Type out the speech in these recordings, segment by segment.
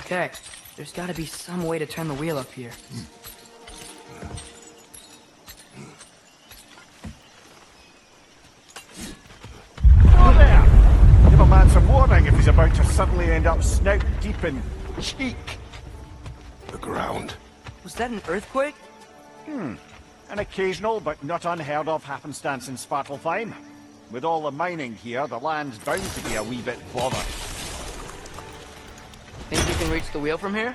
Okay, there's gotta be some way to turn the wheel up here. Oh there! Give a man some warning if he's about to suddenly end up snout deep in cheek. The ground. Was that an earthquake? An occasional but not unheard of happenstance in Svartalfheim. With all the mining here, the land's bound to be a wee bit bothered. Think you can reach the wheel from here?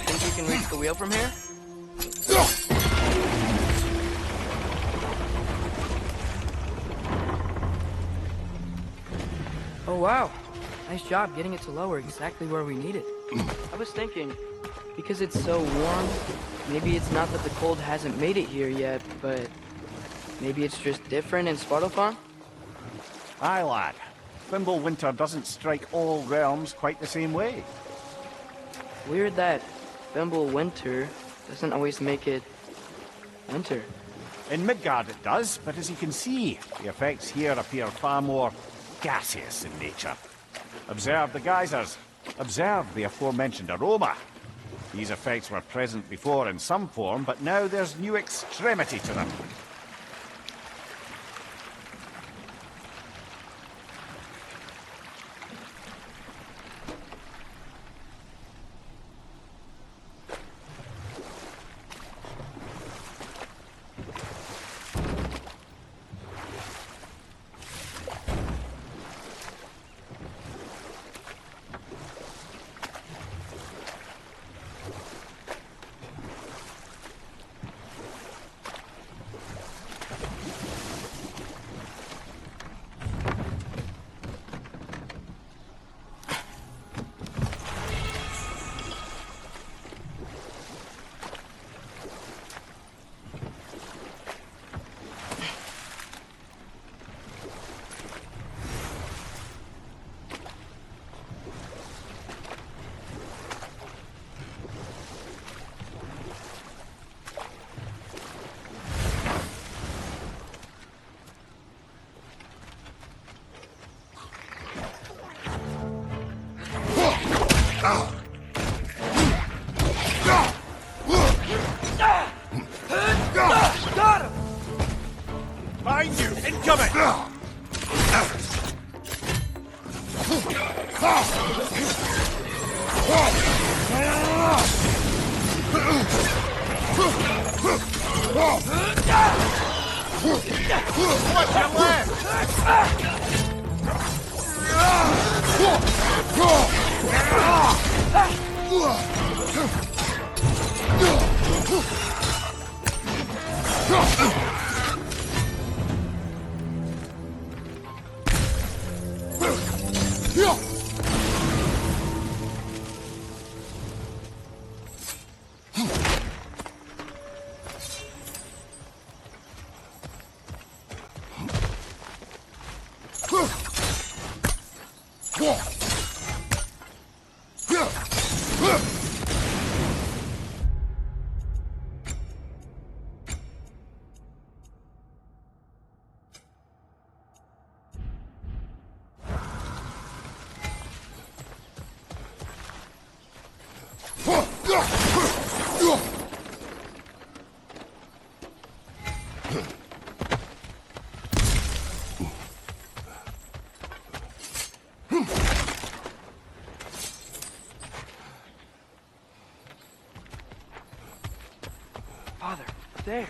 Think you can reach the wheel from here? Oh wow, nice job getting it to lower exactly where we need it. I was thinking, because it's so warm, maybe it's not that the cold hasn't made it here yet, but maybe it's just different in Svartalfheim? Aye, lad. Thimble winter doesn't strike all realms quite the same way. Weird that Thimble winter doesn't always make it winter. In Midgard it does, but as you can see, the effects here appear far more gaseous in nature. Observe the geysers. Observe the aforementioned aroma. These effects were present before in some form, but now there's new extremity to them. What's your left? Father, there.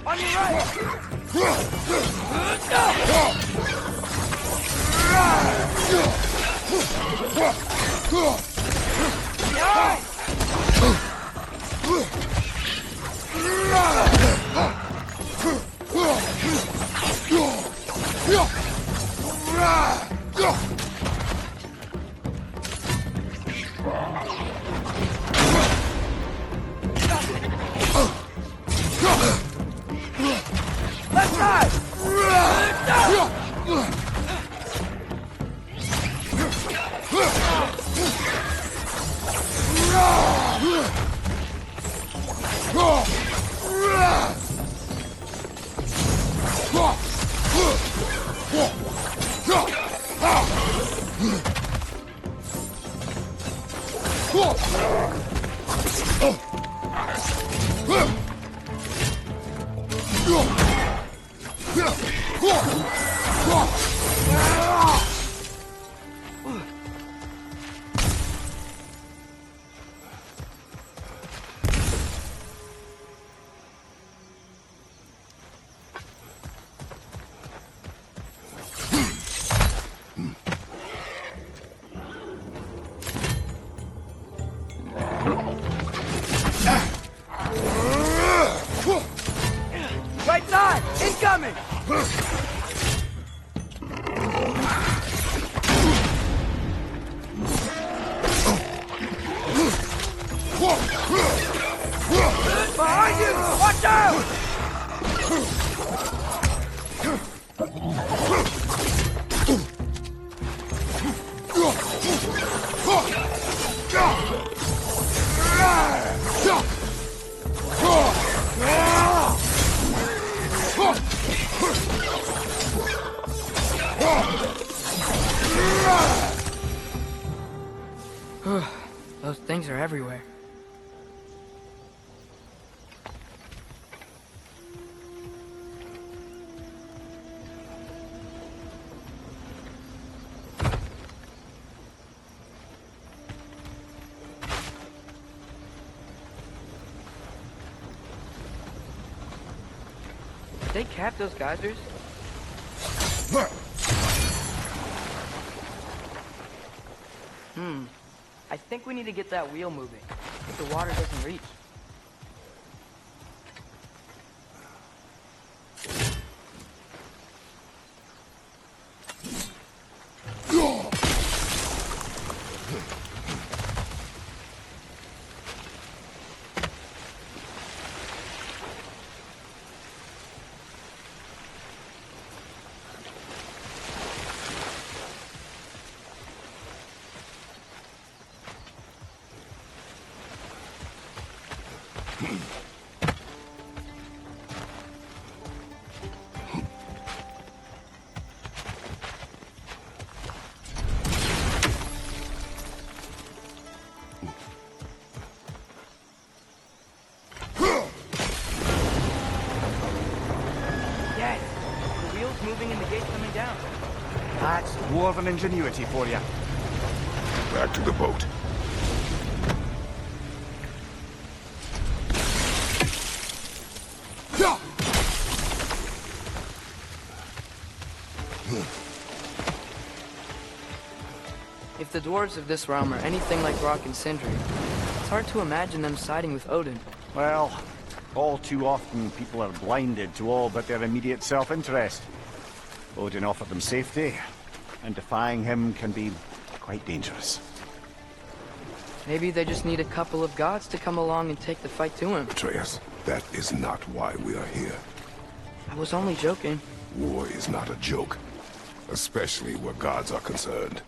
On your left side! Right side! Incoming! things are everywhere. Did they cap those geysers? I think we need to get that wheel moving, if the water doesn't reach. Yes! The wheel's moving and the gate's coming down. That's dwarven ingenuity for you. Back to the boat. If the dwarves of this realm are anything like Rock and Sindri, it's hard to imagine them siding with Odin. Well, all too often people are blinded to all but their immediate self-interest. Odin offered them safety, and defying him can be quite dangerous. Maybe they just need a couple of gods to come along and take the fight to him. Atreus, that is not why we are here. I was only joking. War is not a joke, especially where gods are concerned.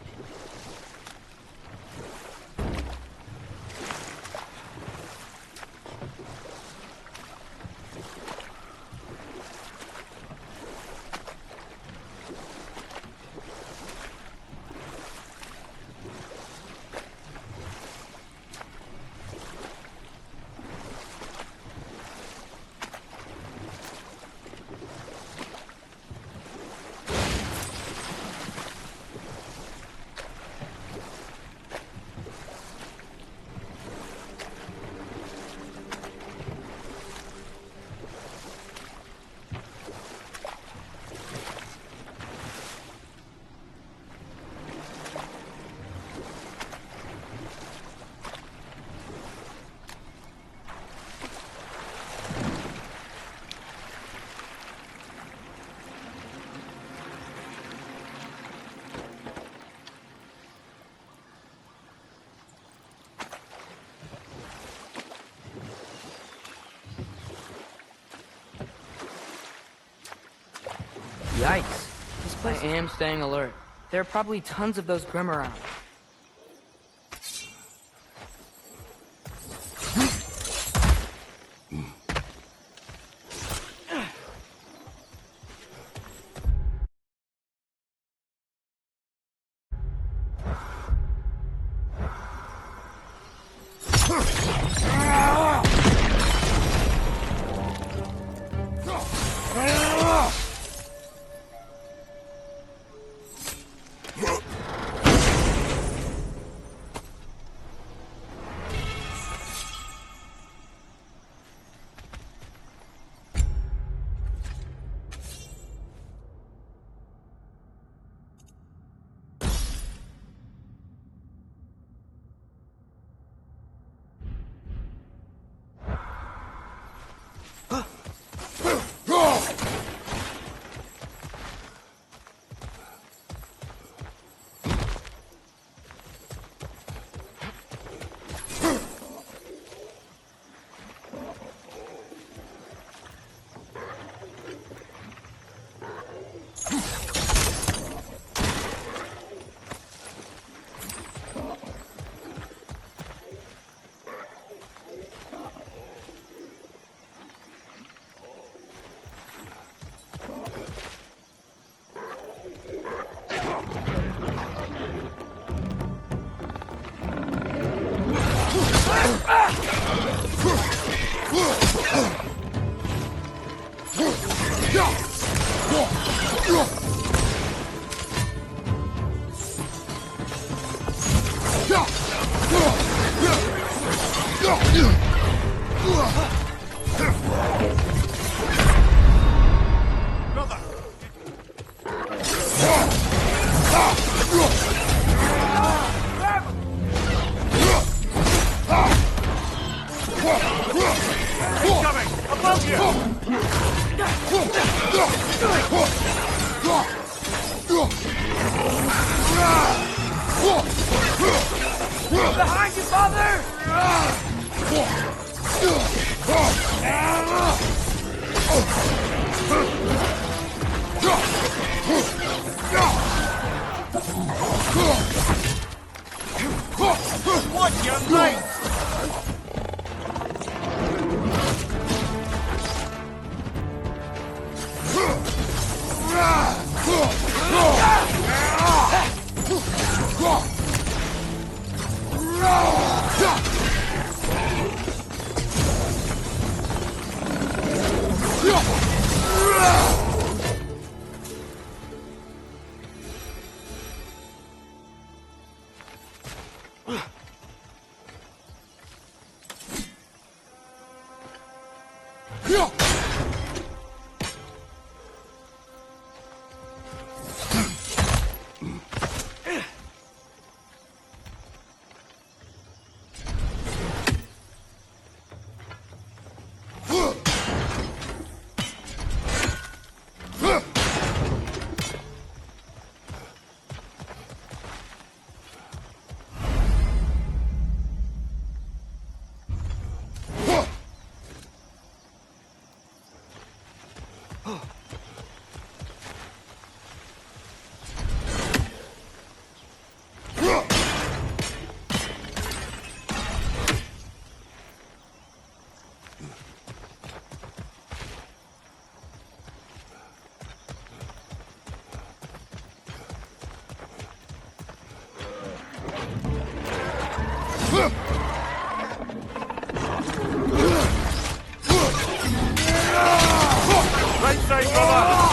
Yikes. This place I am staying alert. There are probably tons of those Grim around. Behind you, father! What, young knight? Right side, brother!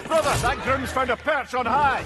Brother, that groom's found a perch on high!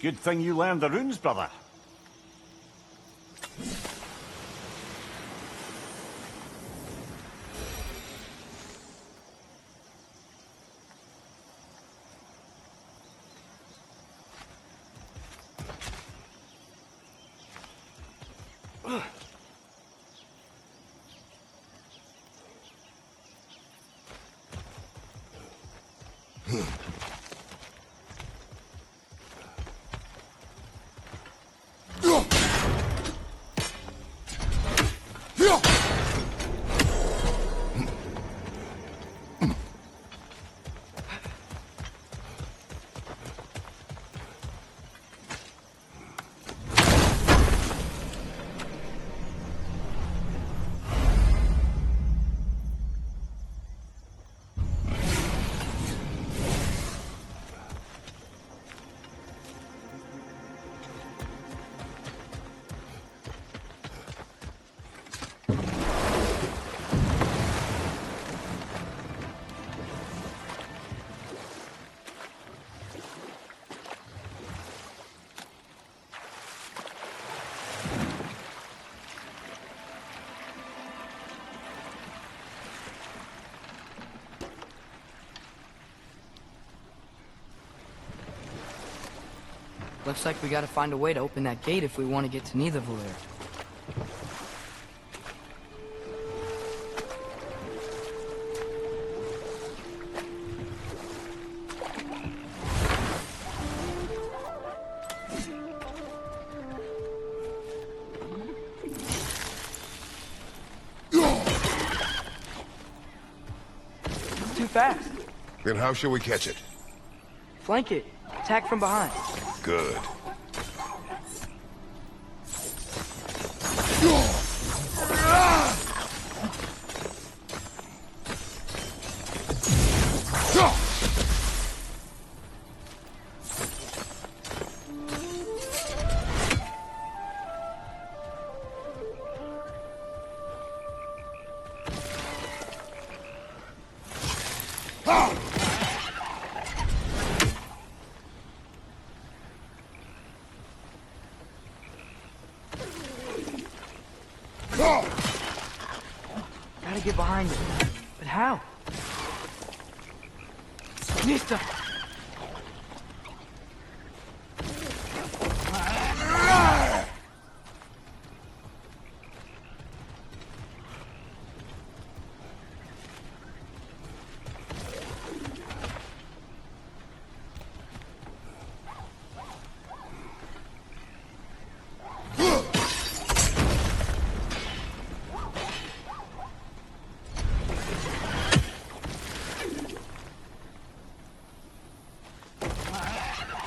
Good thing you learned the runes, brother. Looks like we gotta find a way to open that gate if we want to get to Nidavellir. Too fast. Then how shall we catch it? Flank it. Attack from behind. Good. Gotta get behind it. But how? Nista!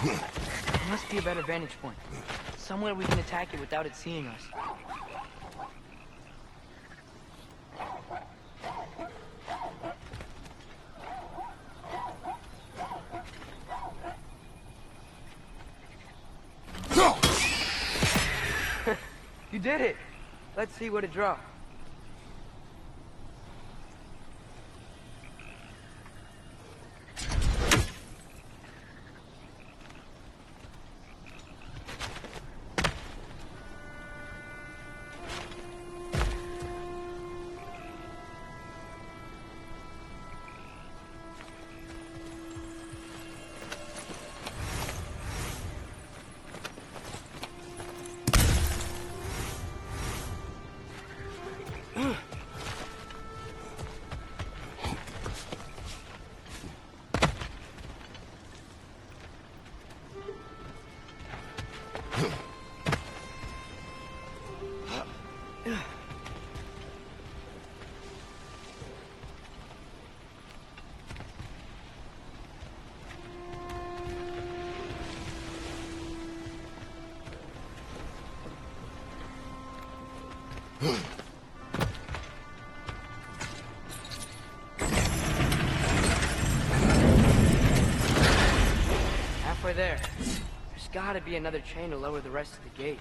There must be a better vantage point. Somewhere we can attack it without it seeing us. You did it! Let's see what it dropped. Halfway there. There's gotta be another chain to lower the rest of the gate.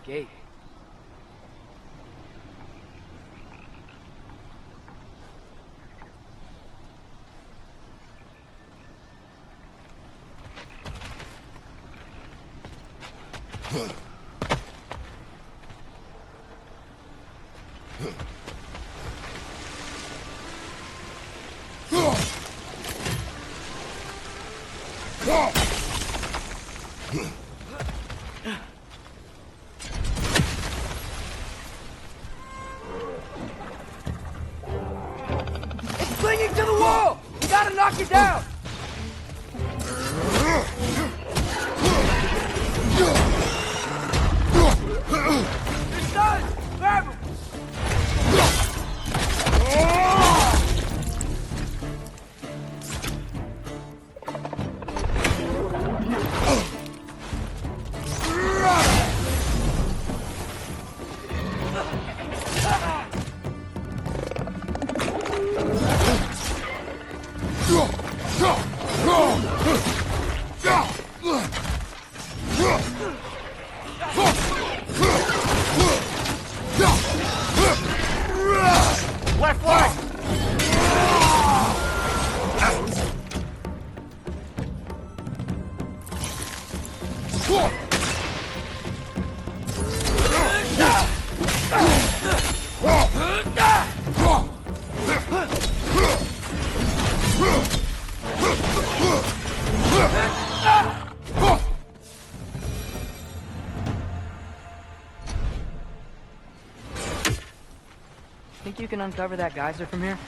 gate. It's clinging to the wall! You gotta knock it down! There's guns! Grab him! Left leg! Think you can uncover that geyser from here?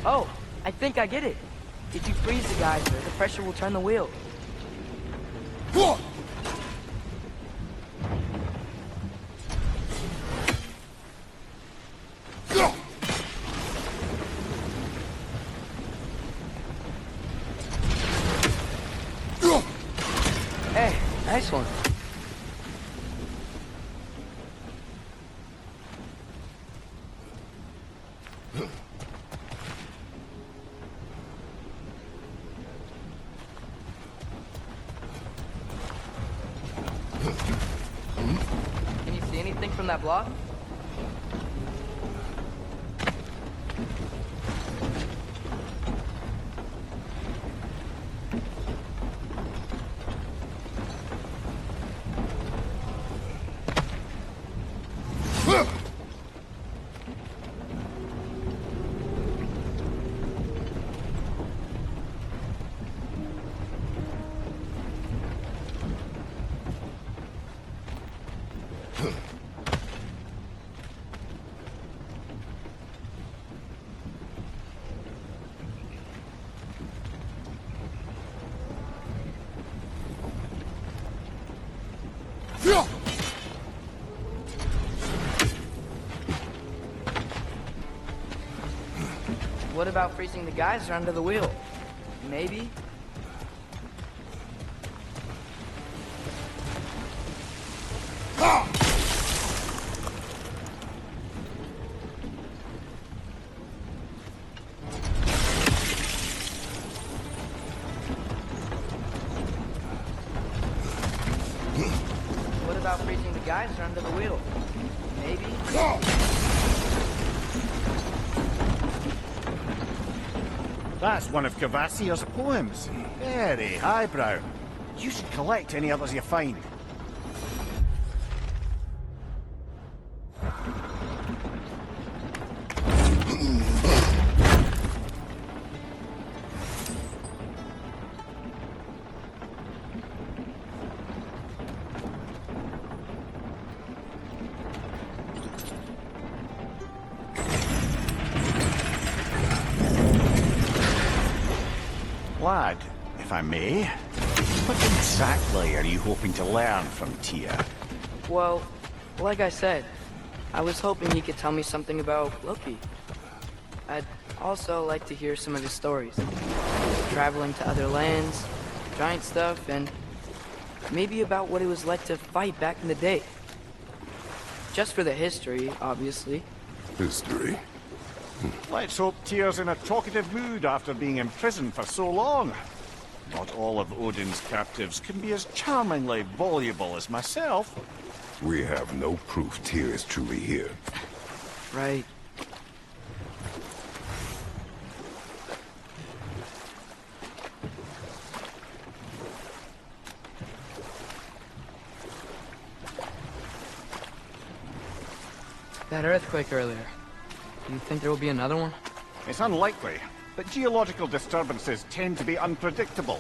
Oh, I think I get it. If you freeze the geyser, the pressure will turn the wheel. Hey, nice one. Can you see anything from that block? What about freezing the geyser under the wheel? Maybe? What about freezing the geyser under the wheel? Maybe? That's one of Cavassier's poems. Very highbrow. You should collect any others you find. Lad, if I may, what exactly are you hoping to learn from Tia? Well, like I said, I was hoping he could tell me something about Loki. I'd also like to hear some of his stories. Traveling to other lands, giant stuff, and maybe about what it was like to fight back in the day. Just for the history, obviously. History. Let's hope Tyr's in a talkative mood after being imprisoned for so long. Not all of Odin's captives can be as charmingly voluble as myself. We have no proof Tyr is truly here. Right. That earthquake earlier. Do you think there will be another one? It's unlikely, but geological disturbances tend to be unpredictable.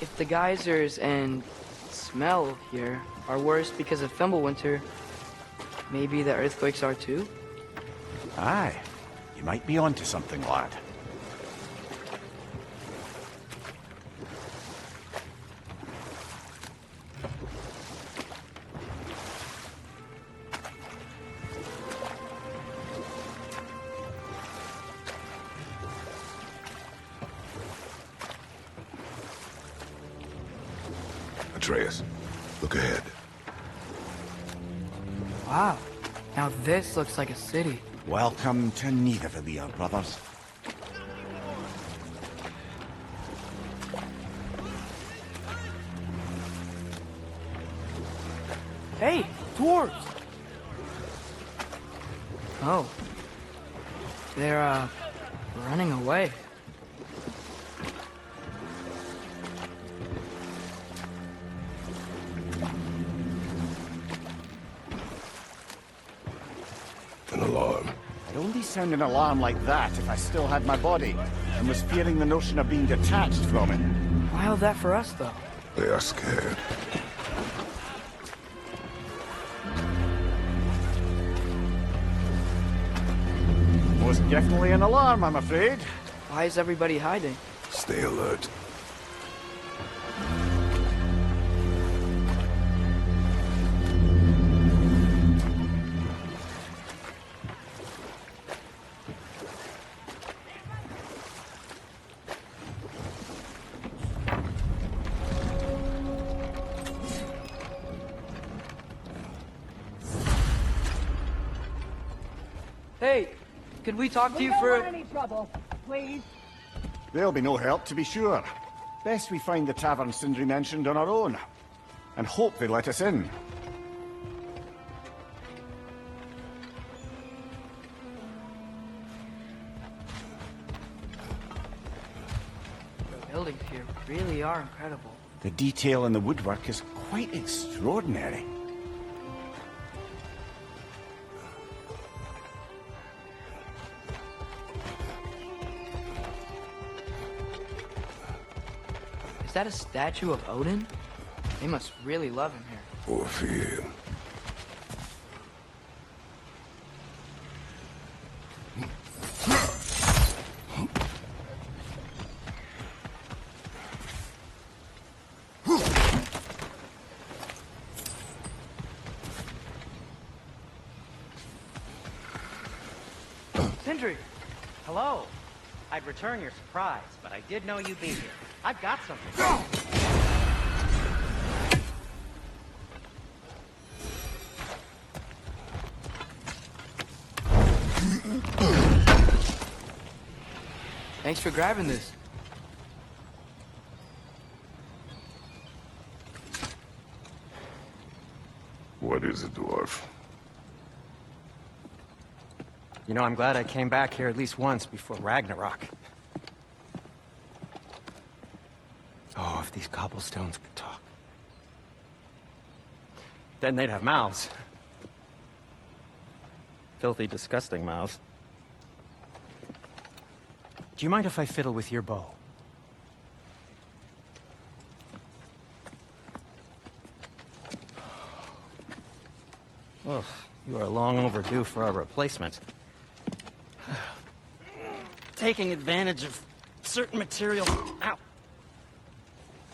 If the geysers and smell here are worse because of Fimbulwinter, maybe the earthquakes are too? Aye, you might be onto something, lad. Atreus, look ahead. Wow. Now this looks like a city. Welcome to Nidavellir, brothers. Hey, dwarves! Oh. They're, running away. An alarm. I'd only sound an alarm like that if I still had my body, and was fearing the notion of being detached from it. Why all that for us, though? They are scared. Most definitely an alarm, I'm afraid. Why is everybody hiding? Stay alert. Hey, could we talk to you don't for... want any trouble, please. There'll be no help, to be sure. Best we find the tavern Sindri mentioned on our own. And hope they let us in. The buildings here really are incredible. The detail in the woodwork is quite extraordinary. Is that a statue of Odin? They must really love him here. Or fear. Sindri! Hello. I'd return your surprise, but I did know you'd be here. I've got something. Thanks for grabbing this. What is it, dwarf? You know, I'm glad I came back here at least once before Ragnarok. Oh, if these cobblestones could talk. Then they'd have mouths. Filthy, disgusting mouths. Do you mind if I fiddle with your bow? Oh, you are long overdue for a replacement. Taking advantage of certain materials. Ow.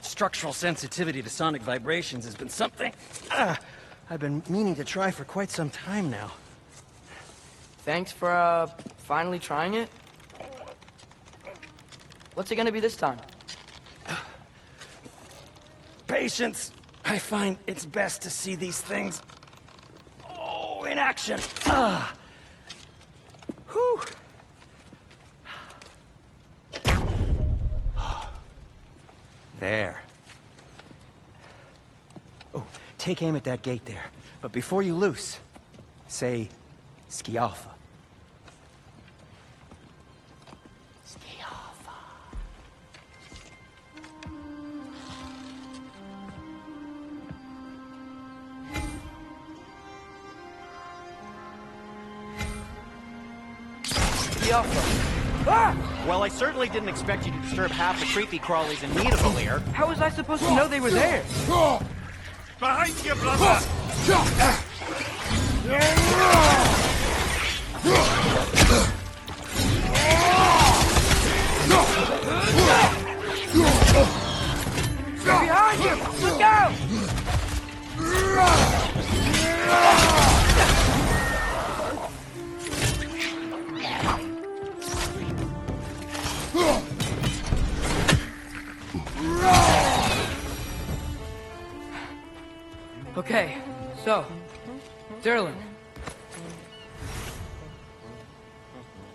Structural sensitivity to sonic vibrations has been something I've been meaning to try for quite some time now. Thanks for, finally trying it. What's it gonna be this time? Patience. I find it's best to see these things, in action. Whew. There. Oh, take aim at that gate there. But before you loose, say, Ski Alpha. Ski Alpha. The Alpha. Ah! Well, I certainly didn't expect you to disturb half the creepy crawlies in need of a lair. How was I supposed to know they were there? Behind you, brother! They're behind you! Look out! Okay, so, Derlin.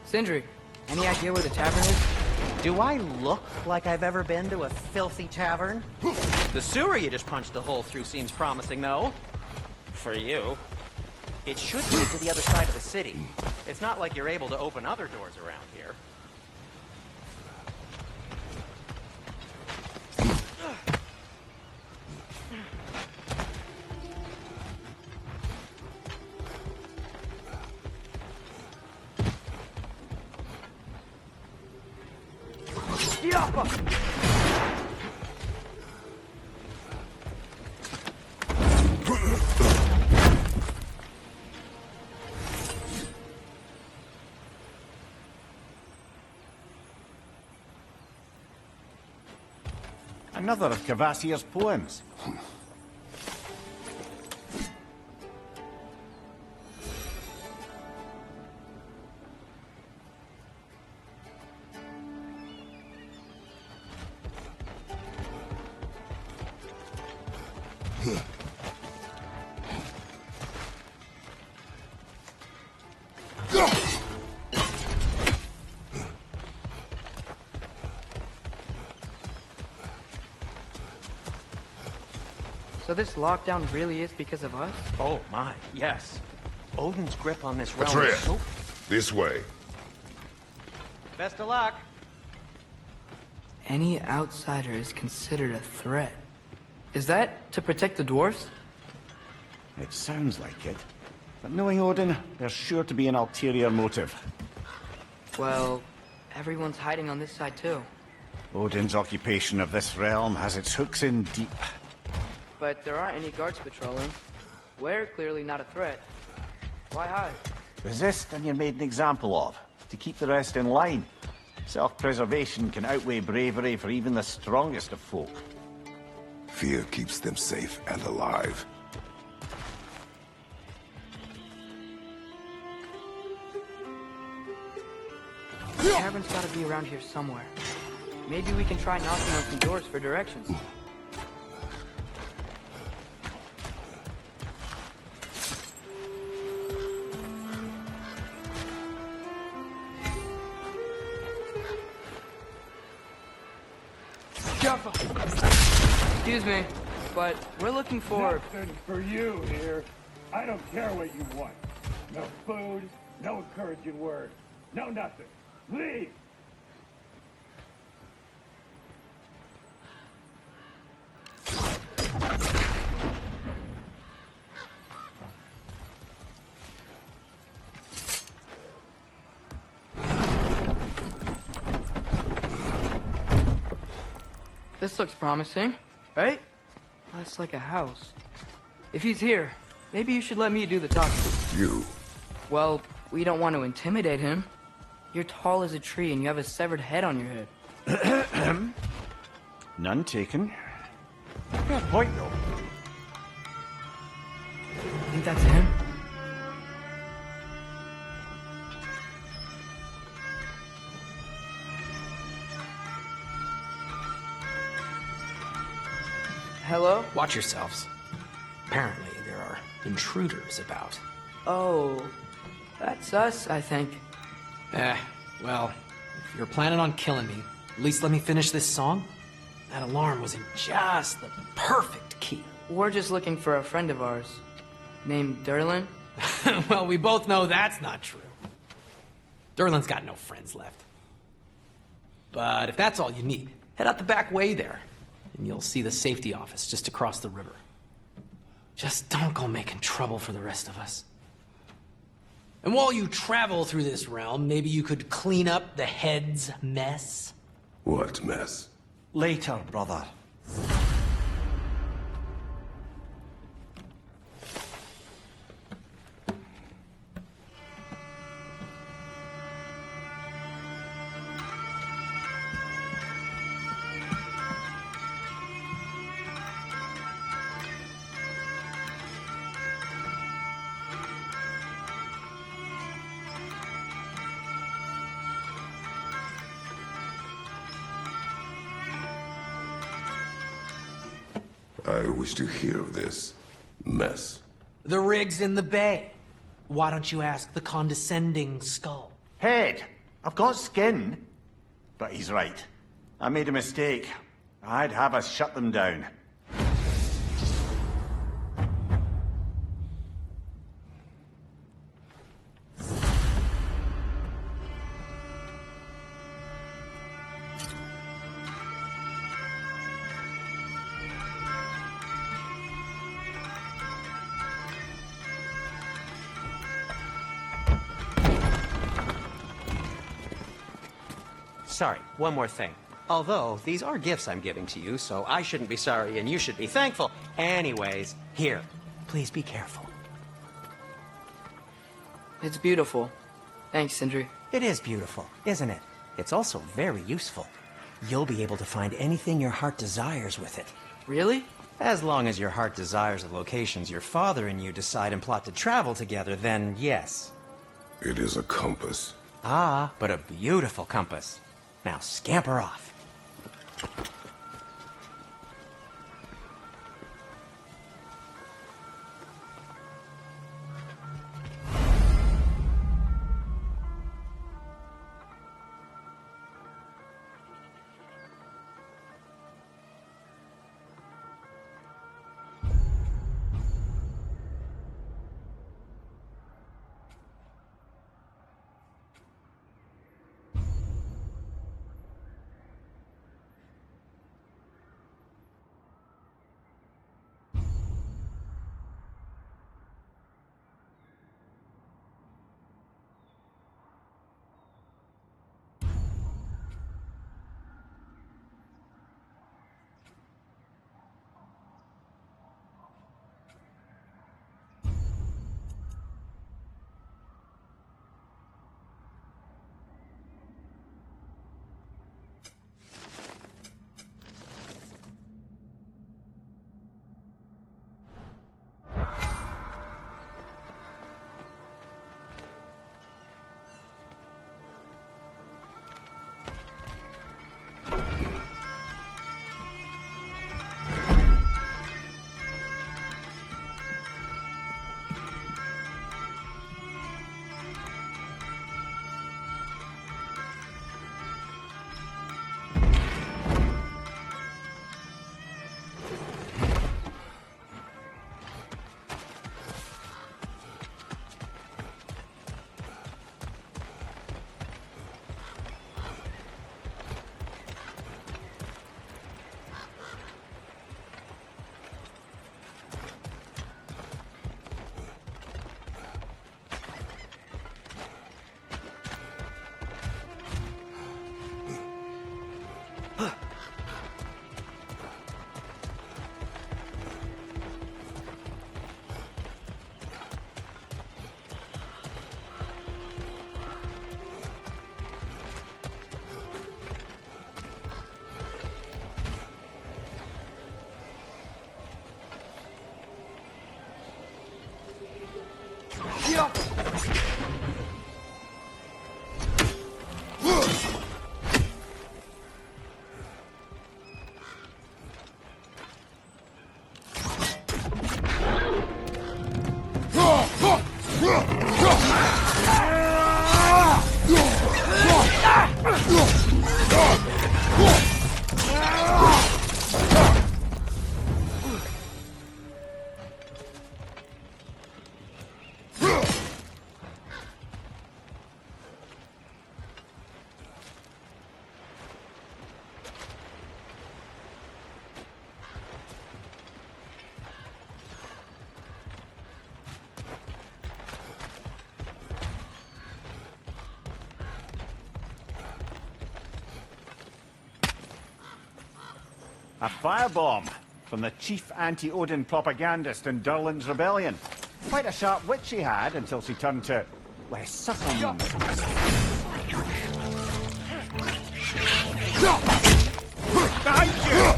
Sindri, any idea where the tavern is? Do I look like I've ever been to a filthy tavern? The sewer you just punched a hole through seems promising, though. For you. It should lead to the other side of the city. It's not like you're able to open other doors around here. The Alpha! Another of Cavassier's poems. So this lockdown really is because of us? Oh my, yes. Odin's grip on this realm Atreus, is so... this way. Best of luck. Any outsider is considered a threat. Is that to protect the dwarves? It sounds like it. But knowing Odin, there's sure to be an ulterior motive. Well, everyone's hiding on this side too. Odin's occupation of this realm has its hooks in deep. But there aren't any guards patrolling. We're clearly not a threat. Why hide? Resist and you're made an example of, to keep the rest in line. Self-preservation can outweigh bravery for even the strongest of folk. Fear keeps them safe and alive. The tavern's gotta be around here somewhere. Maybe we can try knocking on some doors for directions. Excuse me, but we're looking for... Nothing for you here. I don't care what you want. No food, no encouraging words, no nothing. Leave! This looks promising, right? That's like a house. If he's here, maybe you should let me do the talking. You. Well, we don't want to intimidate him. You're tall as a tree and you have a severed head on your head. None taken. Fair point, though. that's him? Hello? Watch yourselves. Apparently, there are intruders about. Oh, that's us, I think. Well, if you're planning on killing me, at least let me finish this song. That alarm was in just the perfect key. We're just looking for a friend of ours, named Derlin. Well, we both know that's not true. Derlin's got no friends left. But if that's all you need, head out the back way there, and you'll see the safety office just across the river. Just don't go making trouble for the rest of us. And while you travel through this realm, maybe you could clean up the head's mess? What mess? Later, brother. I wish to hear of this mess. The rig's in the bay. Why don't you ask the condescending skull? Head, I've got skin. But he's right. I made a mistake. I'd have us shut them down. Sorry, one more thing. Although, these are gifts I'm giving to you, so I shouldn't be sorry and you should be thankful. Anyways, here, please be careful. It's beautiful. Thanks, Sindri. It is beautiful, isn't it? It's also very useful. You'll be able to find anything your heart desires with it. Really? As long as your heart desires the locations your father and you decide and plot to travel together, then yes. It is a compass. Ah, but a beautiful compass. Now scamper off. A firebomb from the chief anti-Odin propagandist in Durland's rebellion. Quite a sharp wit she had until she turned to less subtle means. Behind you!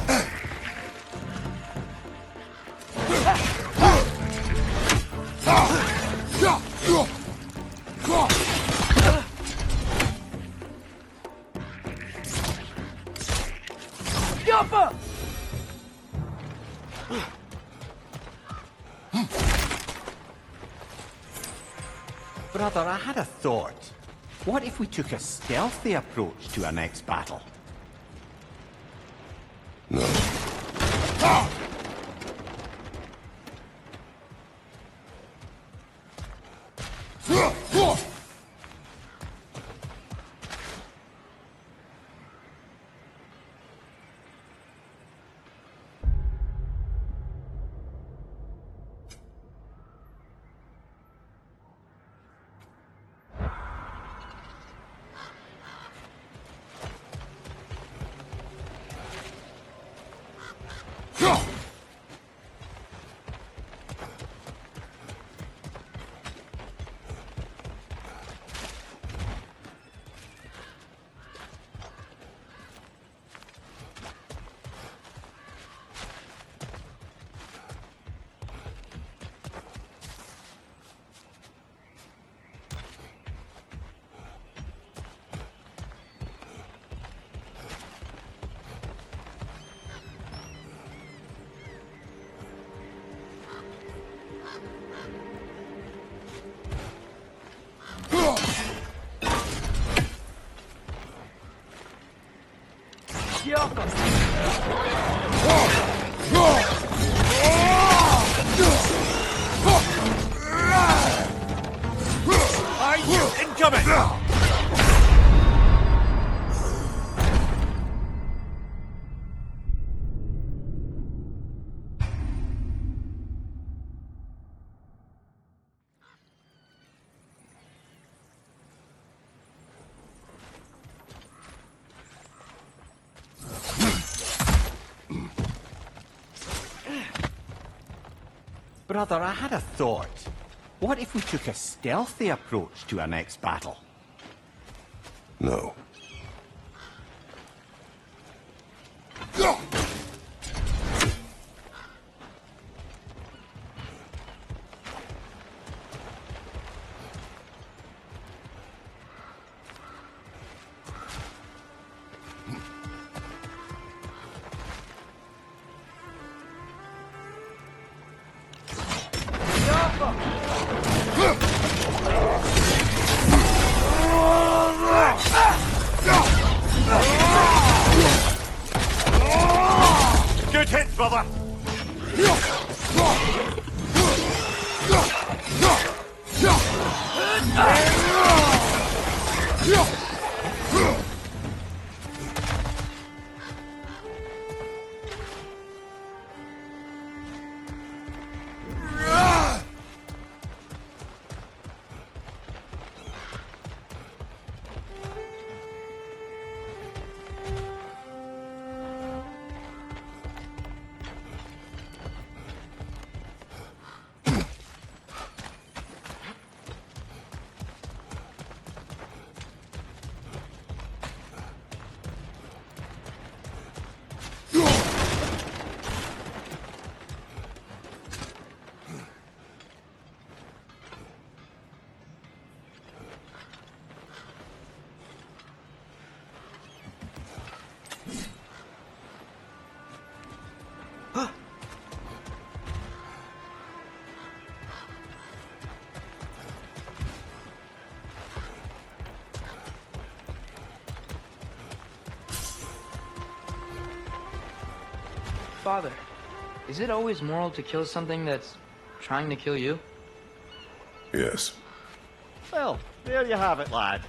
Yappa! Brother, I had a thought. What if we took a stealthy approach to our next battle? No. Incoming! Brother, I had a thought. What if we took a stealthy approach to our next battle? No. Good hit, brother! Father, is it always moral to kill something that's trying to kill you? Yes. Well, there you have it, lad.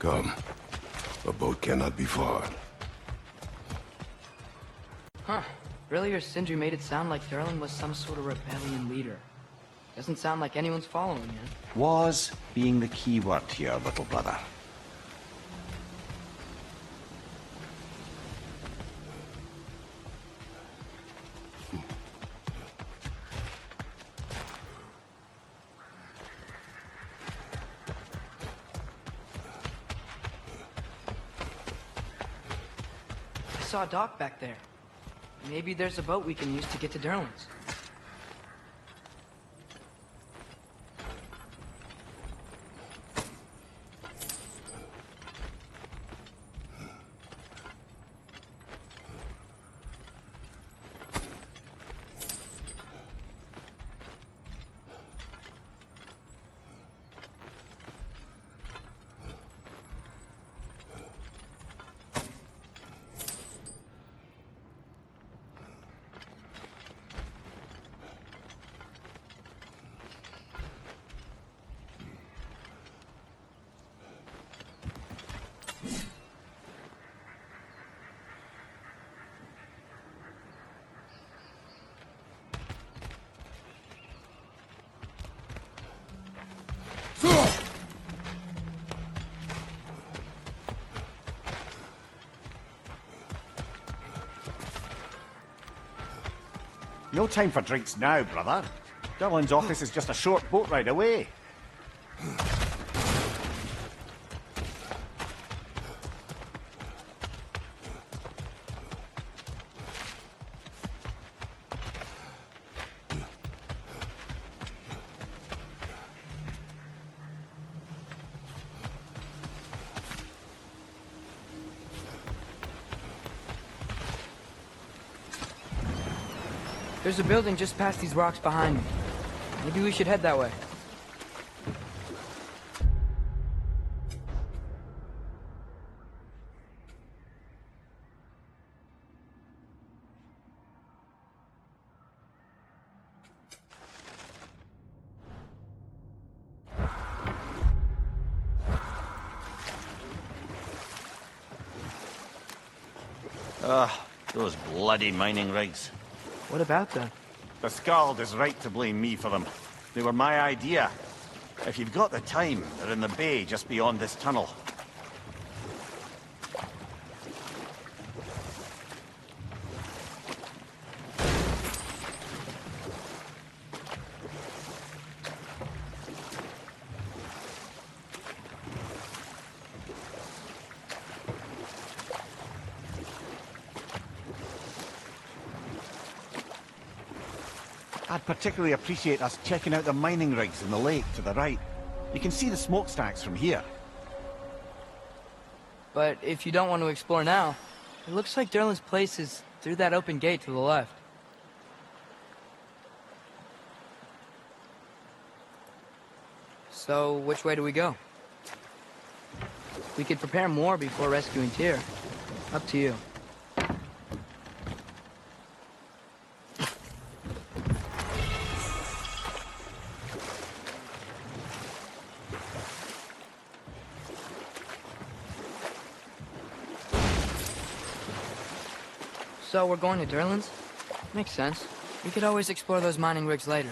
Come. A boat cannot be far. Huh. Really, or Sindri made it sound like Durlin was some sort of rebellion leader. Doesn't sound like anyone's following him. Was being the key word here, little brother. I saw a dock back there. Maybe there's a boat we can use to get to Durlin's. No time for drinks now, brother. Durlin's office is just a short boat ride away. There's a building just past these rocks behind me. Maybe we should head that way. Those bloody mining rigs. What about them? The Skald is right to blame me for them. They were my idea. If you've got the time, they're in the bay just beyond this tunnel. I'd particularly appreciate us checking out the mining rigs in the lake to the right. You can see the smokestacks from here. But if you don't want to explore now, it looks like Durlin's place is through that open gate to the left. So, which way do we go? We could prepare more before rescuing Tyr. Up to you. So we're going to Durlin's? Makes sense. We could always explore those mining rigs later.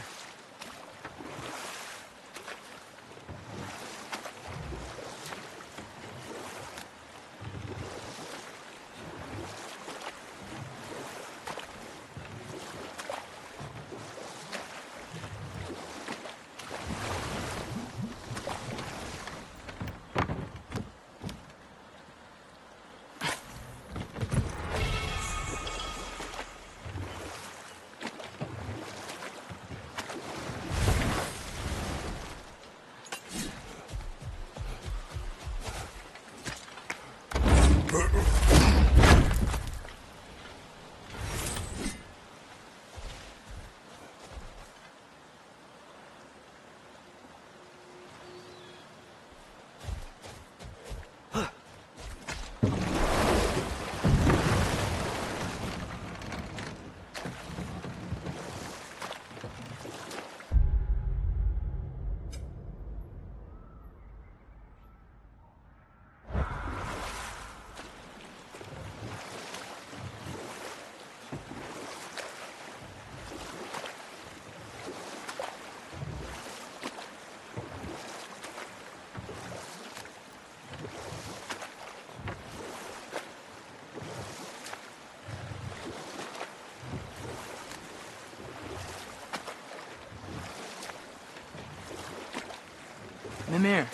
Mimir,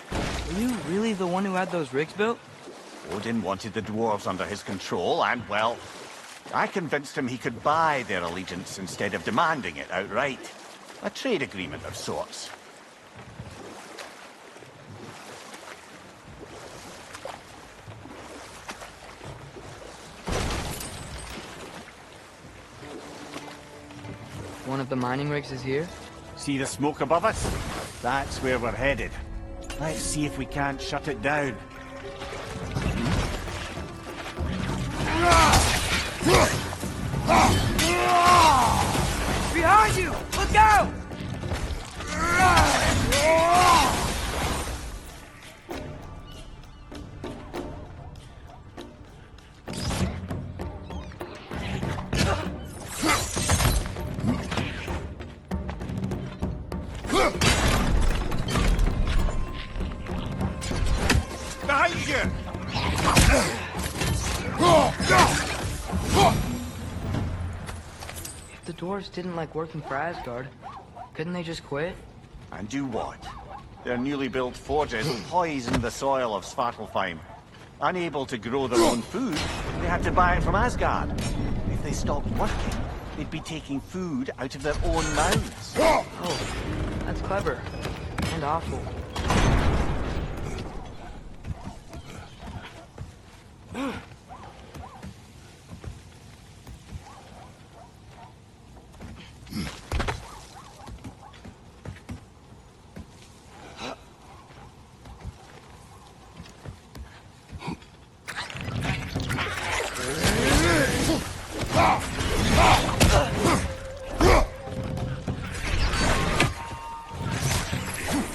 were you really the one who had those rigs built? Odin wanted the dwarves under his control, and, well, I convinced him he could buy their allegiance instead of demanding it outright. A trade agreement of sorts. One of the mining rigs is here? See the smoke above us? That's where we're headed. Let's see if we can't shut it down. Behind you! Look out! Behind you! If the dwarves didn't like working for Asgard, couldn't they just quit? And do what? Their newly built forges poisoned the soil of Svartalfheim. Unable to grow their own food, they had to buy it from Asgard. If they stopped working, they'd be taking food out of their own mouths. Oh, that's clever. And awful.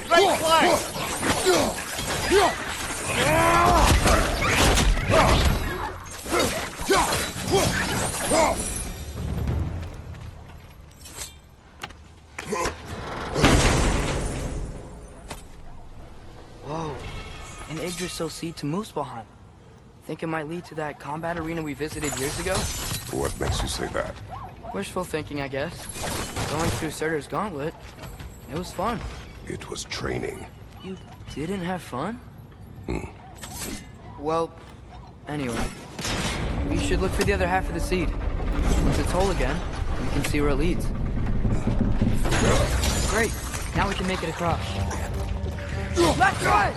Right flank! Whoa. An Yggdrasil seed to Muspelheim. Think it might lead to that combat arena we visited years ago? What makes you say that? Wishful thinking, I guess. Going through Surtur's gauntlet. It was fun. It was training. You didn't have fun? Well, anyway. We should look for the other half of the seed. Once it's whole again, we can see where it leads. Great. Now we can make it across. Let's run!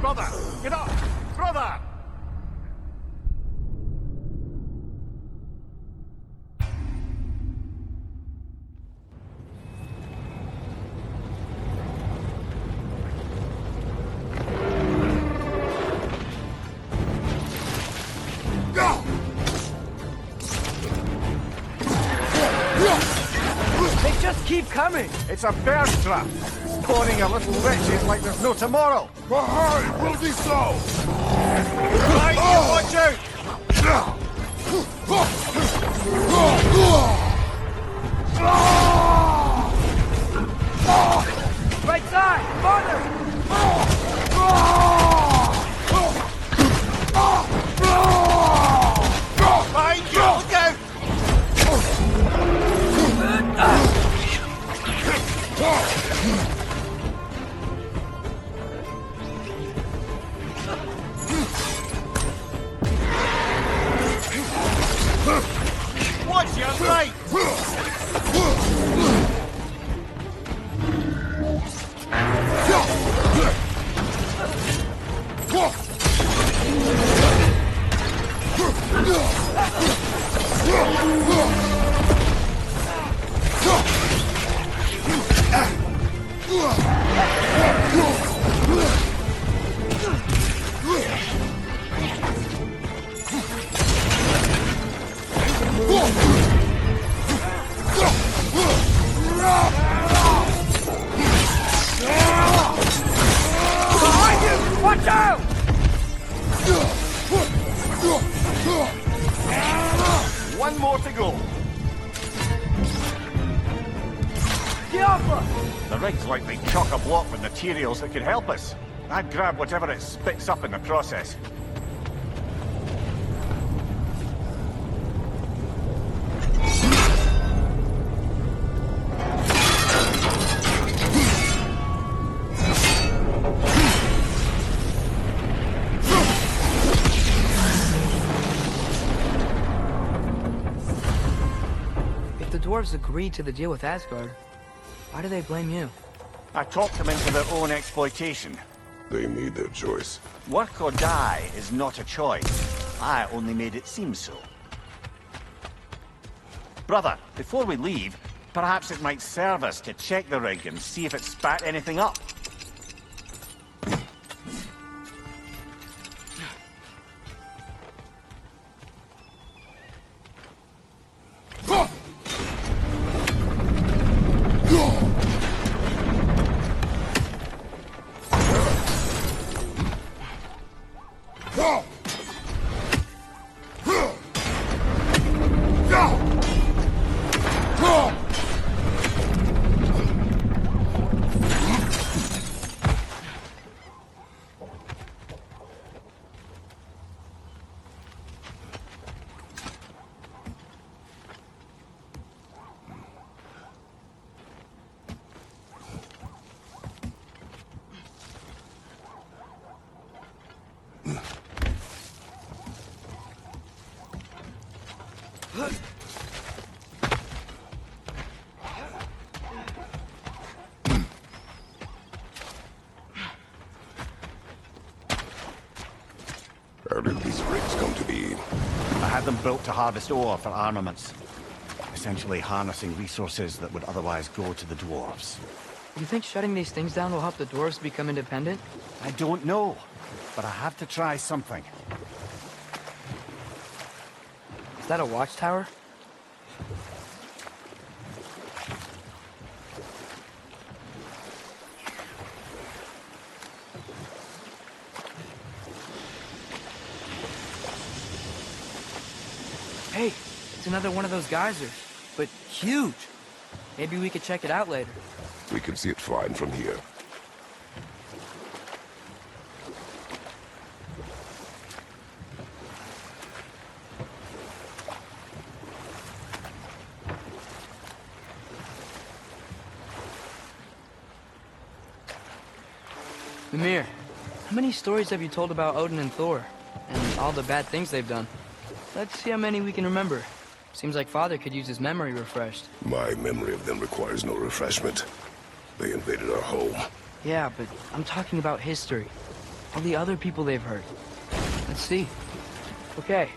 Brother! Get up! Brother! They just keep coming! It's a bear trap! Spawning our little wretches like there's no tomorrow! Behind! Will be so! Right, watch out! Right side! Farther! Watch your right! Watch out! One more to go. Get off us! The rig's likely chock-a-block with materials that could help us. I'd grab whatever it spits up in the process. If the dwarves agreed to the deal with Asgard, why do they blame you? I talked them into their own exploitation. They made their choice. Work or die is not a choice. I only made it seem so. Brother, before we leave, perhaps it might serve us to check the rig and see if it spat anything up. How did these rigs come to be? I had them built to harvest ore for armaments. Essentially harnessing resources that would otherwise go to the dwarves. You think shutting these things down will help the dwarves become independent? I don't know, but I have to try something. Is that a watchtower? Hey, it's another one of those geysers, but huge. Maybe we could check it out later. We can see it fine from here. Mimir, how many stories have you told about Odin and Thor? And all the bad things they've done? Let's see how many we can remember. Seems like Father could use his memory refreshed. My memory of them requires no refreshment. They invaded our home. Yeah, but I'm talking about history. All the other people they've hurt. Let's see. Okay,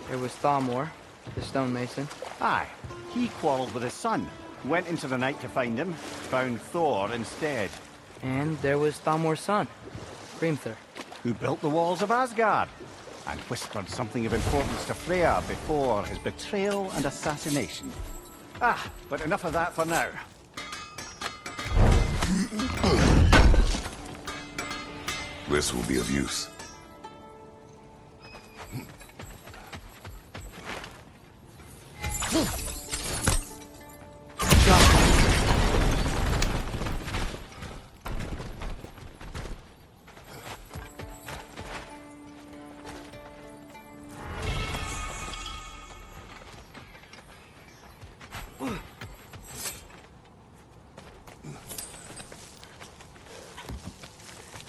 there was Thalmor, the stonemason. Aye, he quarreled with his son. Went into the night to find him, found Thor instead. And there was Thalmor's son, Grimthur. Who built the walls of Asgard, and whispered something of importance to Freya before his betrayal and assassination. Ah, but enough of that for now. This will be of use.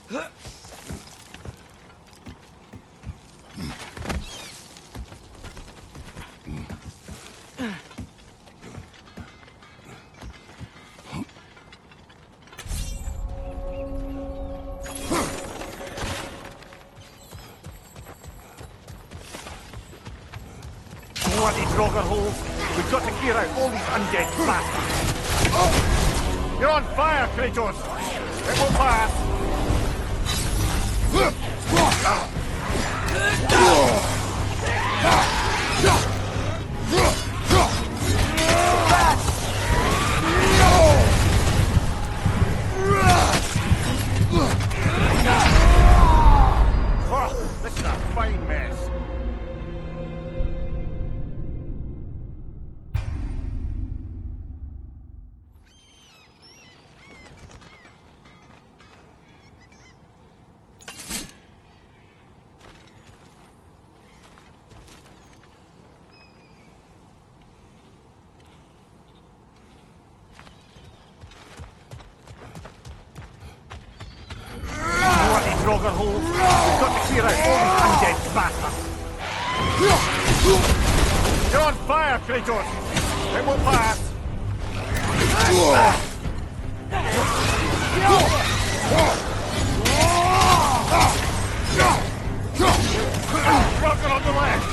Bloody Draugr holes! We've got to clear out all these undead bastards! You're on fire, Kratos! It will pass! Oh, this is a fine mess. Draugr holes. We've got to clear out all these undead bastards. You're on fire, Kratos. It will pass. Draugr on the left.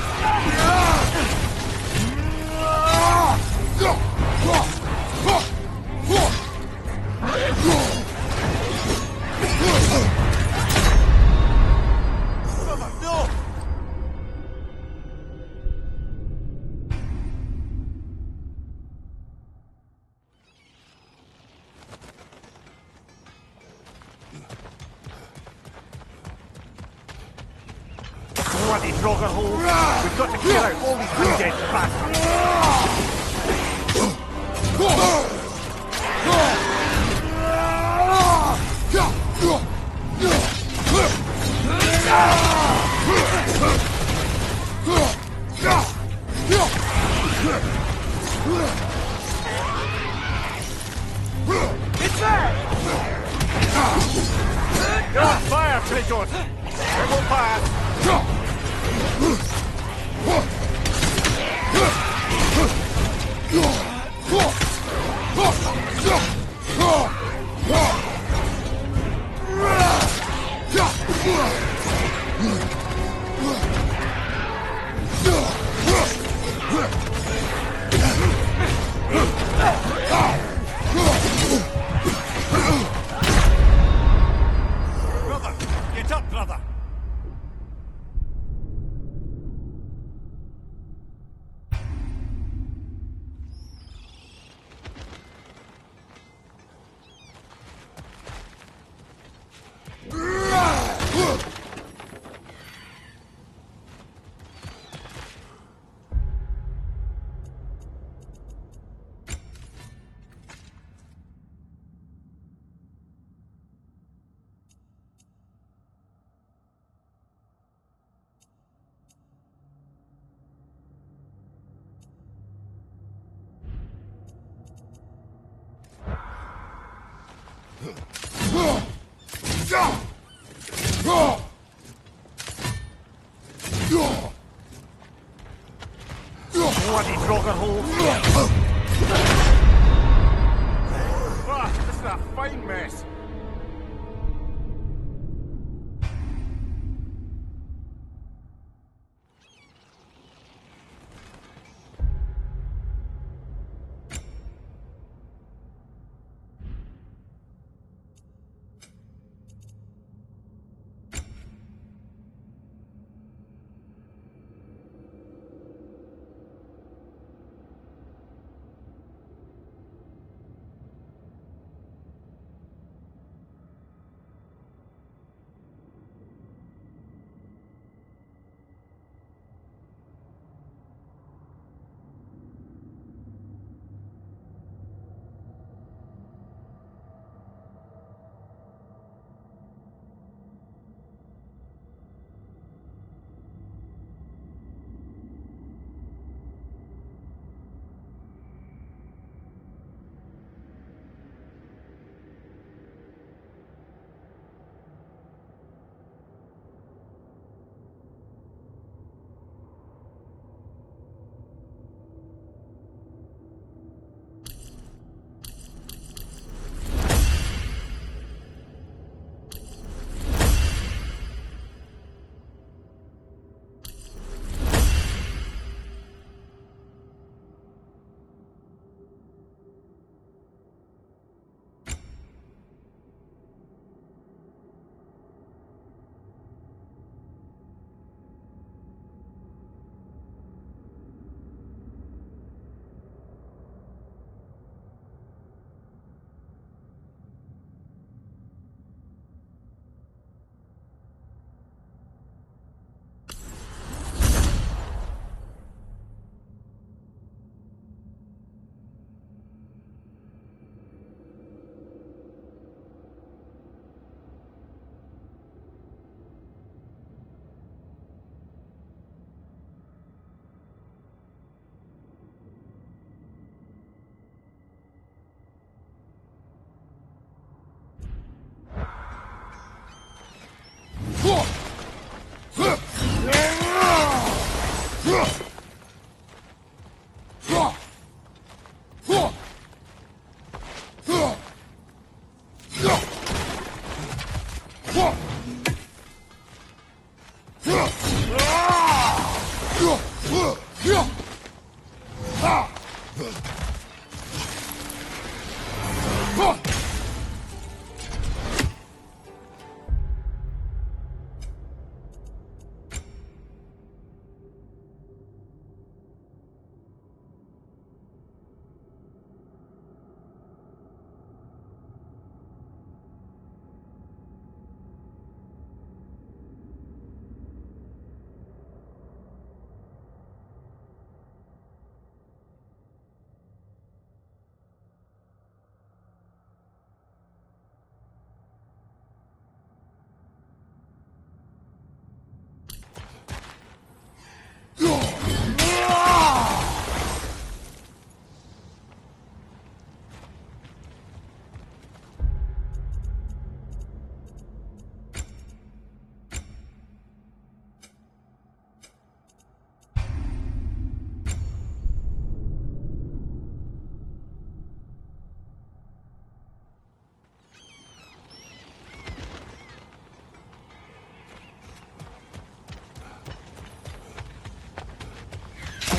Bloody Draugr holes. We've got to clear out all these undead bastards. It's back! You're on fire, Kratos. It will pass. Brother, get up, brother. Bloody Draugr holes. Ah, this is a fine mess.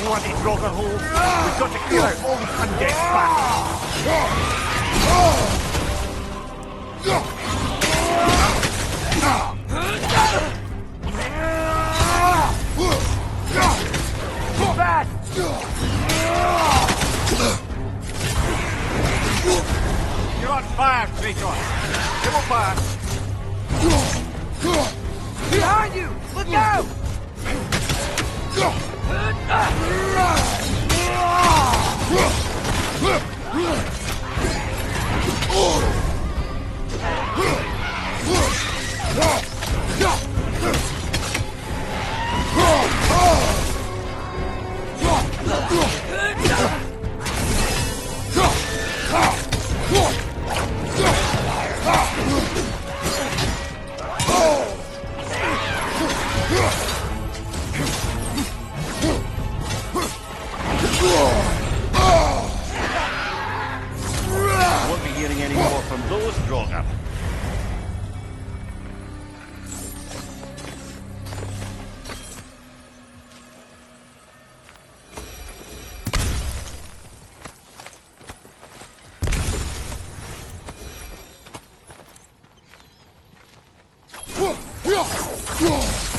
Bloody Draugr hole! We've got to clear out all the undead back! Fast! You're on fire, Kratos! Come on back! Behind you! Look out! Won't be hearing any more from those Draugr. Yeah.